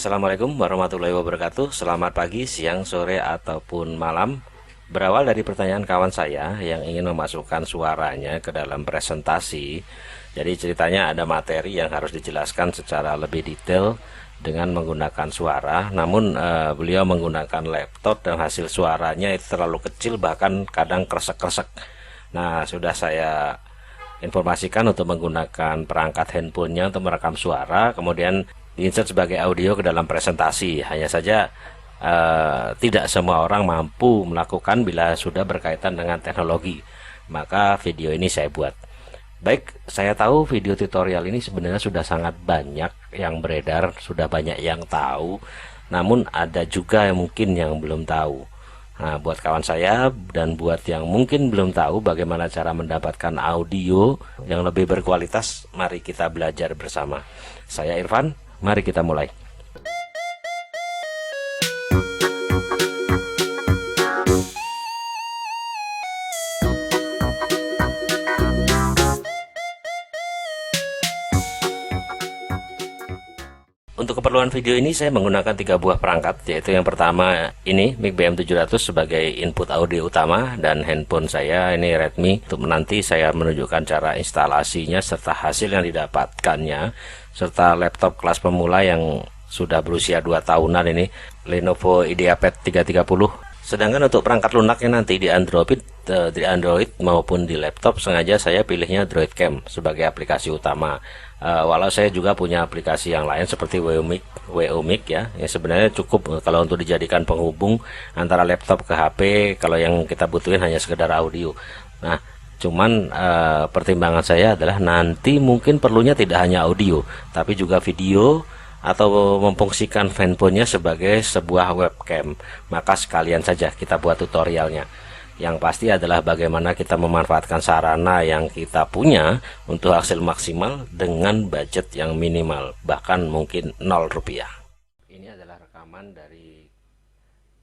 Assalamualaikum warahmatullahi wabarakatuh. Selamat pagi, siang, sore, ataupun malam. Berawal dari pertanyaan kawan saya yang ingin memasukkan suaranya ke dalam presentasi. Jadi ceritanya ada materi yang harus dijelaskan secara lebih detail dengan menggunakan suara. Namun beliau menggunakan laptop dan hasil suaranya itu terlalu kecil, bahkan kadang kresek-kresek. Nah, sudah saya informasikan untuk menggunakan perangkat handphonenya untuk merekam suara, kemudian diinsert sebagai audio ke dalam presentasi. Hanya saja tidak semua orang mampu melakukan bila sudah berkaitan dengan teknologi. Maka video ini saya buat. Baik, saya tahu video tutorial ini sebenarnya sudah sangat banyak yang beredar, sudah banyak yang tahu, namun ada juga yang mungkin yang belum tahu. Nah, buat kawan saya dan buat yang mungkin belum tahu bagaimana cara mendapatkan audio yang lebih berkualitas, mari kita belajar bersama. Saya Irfan, mari kita mulai. Untuk keperluan video ini saya menggunakan 3 buah perangkat, yaitu yang pertama ini mic BM700 sebagai input audio utama, dan handphone saya ini Redmi. Untuk nanti saya menunjukkan cara instalasinya serta hasil yang didapatkannya, serta laptop kelas pemula yang sudah berusia 2 tahunan ini, Lenovo IdeaPad 330. Sedangkan untuk perangkat lunaknya nanti di Android maupun di laptop, sengaja saya pilihnya Droidcam sebagai aplikasi utama. Walau saya juga punya aplikasi yang lain seperti WOMIC ya, yang sebenarnya cukup kalau untuk dijadikan penghubung antara laptop ke HP kalau yang kita butuhin hanya sekedar audio. Nah, cuman pertimbangan saya adalah nanti mungkin perlunya tidak hanya audio, tapi juga video, atau memfungsikan handphonenya sebagai sebuah webcam. Maka sekalian saja kita buat tutorialnya. Yang pasti adalah bagaimana kita memanfaatkan sarana yang kita punya untuk hasil maksimal dengan budget yang minimal, bahkan mungkin 0 rupiah. Ini adalah rekaman dari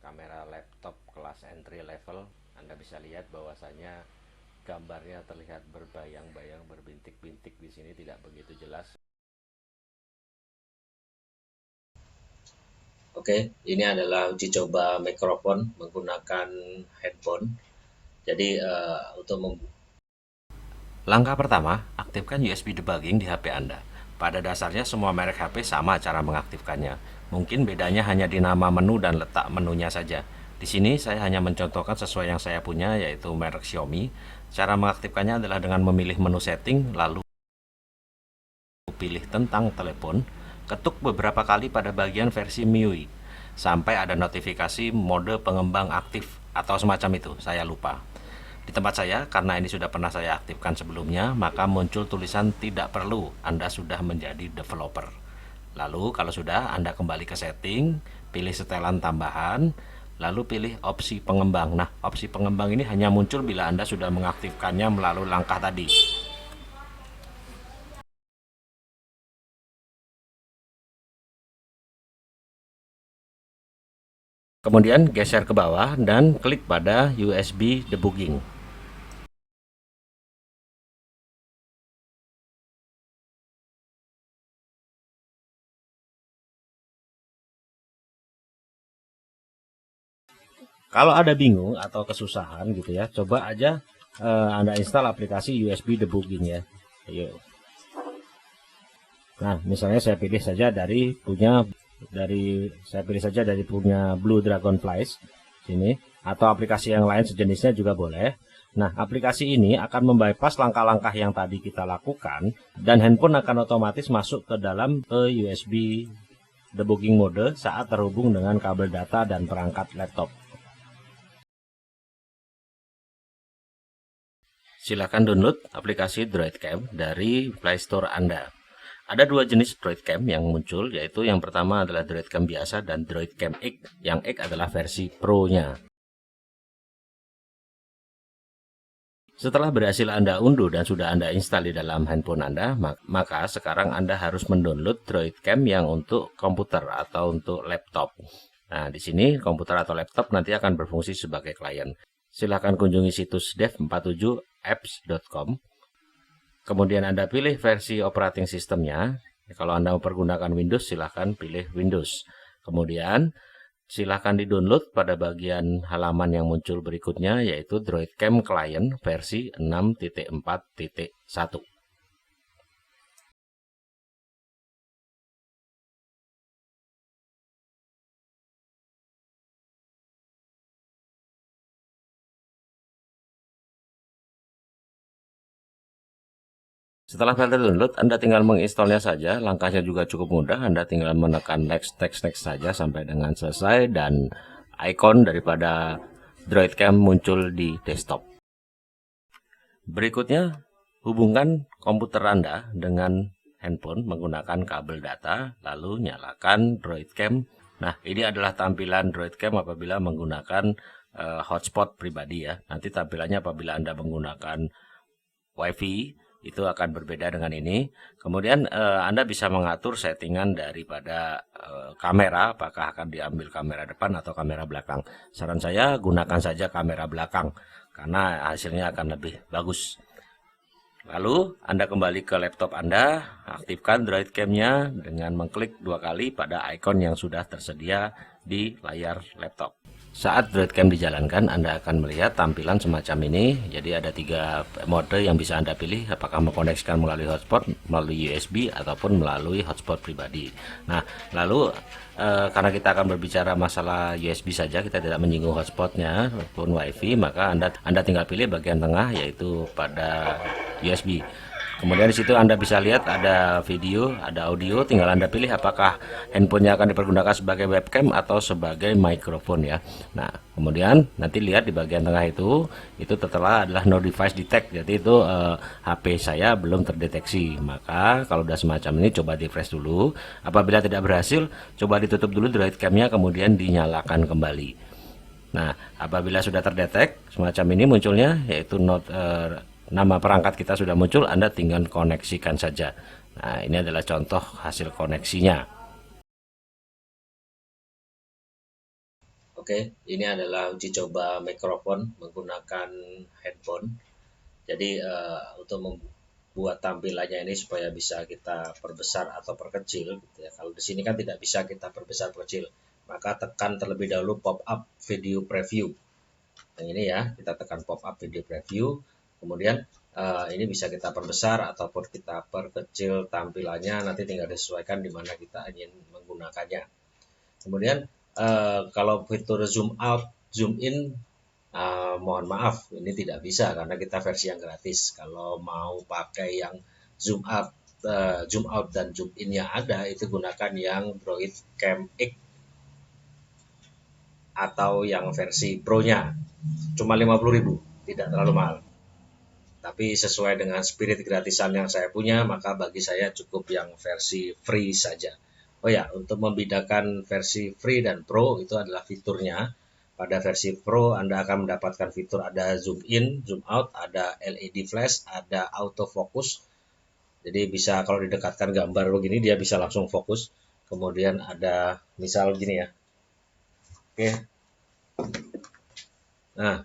kamera laptop kelas entry level. Anda bisa lihat bahwasanya gambarnya terlihat berbayang-bayang, berbintik-bintik di sini, tidak begitu jelas. Oke, ini adalah uji coba mikrofon menggunakan handphone. Jadi langkah pertama, aktifkan USB debugging di HP Anda. Pada dasarnya semua merek HP sama cara mengaktifkannya. Mungkin bedanya hanya di nama menu dan letak menunya saja. Di sini saya hanya mencontohkan sesuai yang saya punya, yaitu merek Xiaomi. Cara mengaktifkannya adalah dengan memilih menu setting, lalu pilih tentang telepon, ketuk beberapa kali pada bagian versi MIUI sampai ada notifikasi mode pengembang aktif atau semacam itu, saya lupa. Di tempat saya, karena ini sudah pernah saya aktifkan sebelumnya, maka muncul tulisan tidak perlu, Anda sudah menjadi developer. Lalu kalau sudah, Anda kembali ke setting, pilih setelan tambahan, lalu pilih opsi pengembang. Nah, opsi pengembang ini hanya muncul bila Anda sudah mengaktifkannya melalui langkah tadi. Kemudian geser ke bawah dan klik pada USB debugging. Kalau ada bingung atau kesusahan gitu ya, coba aja Anda install aplikasi USB debugging ya. Ayo. Nah, misalnya saya pilih saja dari punya Blue Dragonflies sini, atau aplikasi yang lain sejenisnya juga boleh. Nah, aplikasi ini akan membypass langkah-langkah yang tadi kita lakukan, dan handphone akan otomatis masuk ke dalam USB debugging mode saat terhubung dengan kabel data dan perangkat laptop. Silakan download aplikasi Droidcam dari Play Store Anda. Ada 2 jenis Droidcam yang muncul, yaitu yang pertama adalah Droidcam biasa dan Droidcam X. Yang X adalah versi Pro-nya. Setelah berhasil Anda unduh dan sudah Anda install di dalam handphone Anda, maka sekarang Anda harus mendownload Droidcam yang untuk komputer atau untuk laptop. Nah, di sini komputer atau laptop nanti akan berfungsi sebagai klien. Silahkan kunjungi situs dev47apps.com. Kemudian Anda pilih versi operating sistemnya, Kalau Anda mempergunakan Windows, silahkan pilih Windows. Kemudian silahkan di-download pada bagian halaman yang muncul berikutnya, yaitu DroidCam Client versi 6.4.1. Setelah file terdownload, Anda tinggal menginstalnya saja. Langkahnya juga cukup mudah. Anda tinggal menekan next saja sampai dengan selesai, dan ikon daripada DroidCam muncul di desktop. Berikutnya, hubungkan komputer Anda dengan handphone menggunakan kabel data, lalu nyalakan DroidCam. Nah, ini adalah tampilan DroidCam apabila menggunakan hotspot pribadi ya. Nanti tampilannya apabila Anda menggunakan WiFi itu akan berbeda dengan ini. Kemudian Anda bisa mengatur settingan daripada kamera, apakah akan diambil kamera depan atau kamera belakang. Saran saya gunakan saja kamera belakang karena hasilnya akan lebih bagus. Lalu Anda kembali ke laptop Anda, aktifkan DroidCam-nya dengan mengklik 2 kali pada ikon yang sudah tersedia di layar laptop. Saat DroidCam dijalankan, Anda akan melihat tampilan semacam ini. Jadi ada 3 mode yang bisa Anda pilih, apakah mengkoneksikan melalui hotspot, melalui USB, ataupun melalui hotspot pribadi. Nah, lalu karena kita akan berbicara masalah USB saja, kita tidak menyinggung hotspotnya maupun WiFi, maka Anda tinggal pilih bagian tengah, yaitu pada USB. Kemudian di situ Anda bisa lihat ada video, ada audio, tinggal Anda pilih apakah handphonenya akan dipergunakan sebagai webcam atau sebagai mikrofon ya. Nah, kemudian nanti lihat di bagian tengah itu setelah adalah no device detect, jadi itu HP saya belum terdeteksi. Maka kalau udah semacam ini coba di refresh dulu. Apabila tidak berhasil, coba ditutup dulu DroidCam-nya kemudian dinyalakan kembali. Nah, apabila sudah terdetek semacam ini munculnya, yaitu nama perangkat kita sudah muncul, Anda tinggal koneksikan saja. Nah, ini adalah contoh hasil koneksinya. Oke, ini adalah uji coba mikrofon menggunakan handphone. Jadi untuk membuat tampilannya ini supaya bisa kita perbesar atau perkecil gitu ya. Kalau di sini kan tidak bisa kita perbesar perkecil, maka tekan terlebih dahulu pop up video preview. Yang ini ya, kita tekan pop up video preview. Kemudian ini bisa kita perbesar ataupun kita perkecil tampilannya, nanti tinggal disesuaikan di mana kita ingin menggunakannya. Kemudian kalau fitur zoom out, zoom in, mohon maaf ini tidak bisa karena kita versi yang gratis. Kalau mau pakai yang zoom out dan zoom in-nya ada, itu gunakan yang DroidCam X atau yang versi Pro-nya. Cuma 50.000, tidak terlalu mahal. Tapi sesuai dengan spirit gratisan yang saya punya, maka bagi saya cukup yang versi free saja. Oh ya, untuk membedakan versi free dan pro itu adalah fiturnya. Pada versi pro Anda akan mendapatkan fitur ada zoom in, zoom out, ada LED flash, ada autofocus. Jadi bisa kalau didekatkan gambar begini dia bisa langsung fokus. Kemudian ada misal gini ya. Oke. Nah,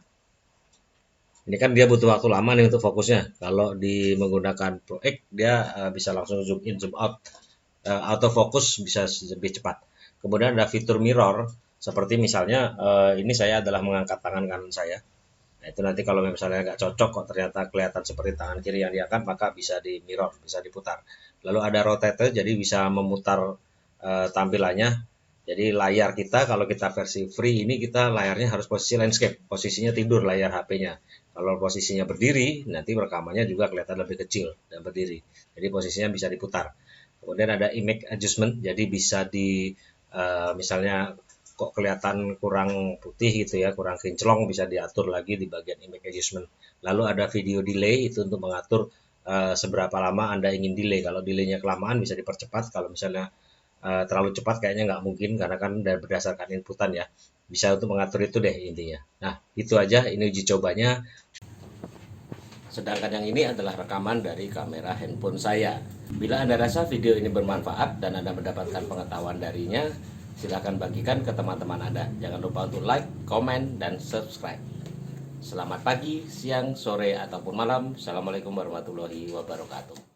ini kan dia butuh waktu lama nih untuk fokusnya. Kalau menggunakan Pro X dia bisa langsung zoom in, zoom out, autofocus bisa lebih cepat. Kemudian ada fitur mirror, seperti misalnya ini saya adalah mengangkat tangan kanan saya. Nah itu nanti kalau misalnya nggak cocok kok ternyata kelihatan seperti tangan kiri yang diangkat, maka bisa di mirror, bisa diputar. Lalu ada rotate, jadi bisa memutar tampilannya. Jadi layar kita kalau kita versi free ini kita layarnya harus posisi landscape, posisinya tidur layar HP-nya. Kalau posisinya berdiri, nanti rekamannya juga kelihatan lebih kecil dan berdiri. Jadi posisinya bisa diputar. Kemudian ada image adjustment, jadi bisa misalnya kok kelihatan kurang putih gitu ya, kurang kinclong, bisa diatur lagi di bagian image adjustment. Lalu ada video delay, itu untuk mengatur seberapa lama Anda ingin delay. Kalau delaynya kelamaan bisa dipercepat, kalau misalnya terlalu cepat kayaknya nggak mungkin karena kan berdasarkan inputan ya. Bisa untuk mengatur itu deh intinya. Nah itu aja, ini uji cobanya. Sedangkan yang ini adalah rekaman dari kamera handphone saya. Bila Anda rasa video ini bermanfaat dan Anda mendapatkan pengetahuan darinya, silakan bagikan ke teman-teman Anda. Jangan lupa untuk like, komen, dan subscribe. Selamat pagi, siang, sore, ataupun malam. Assalamualaikum warahmatullahi wabarakatuh.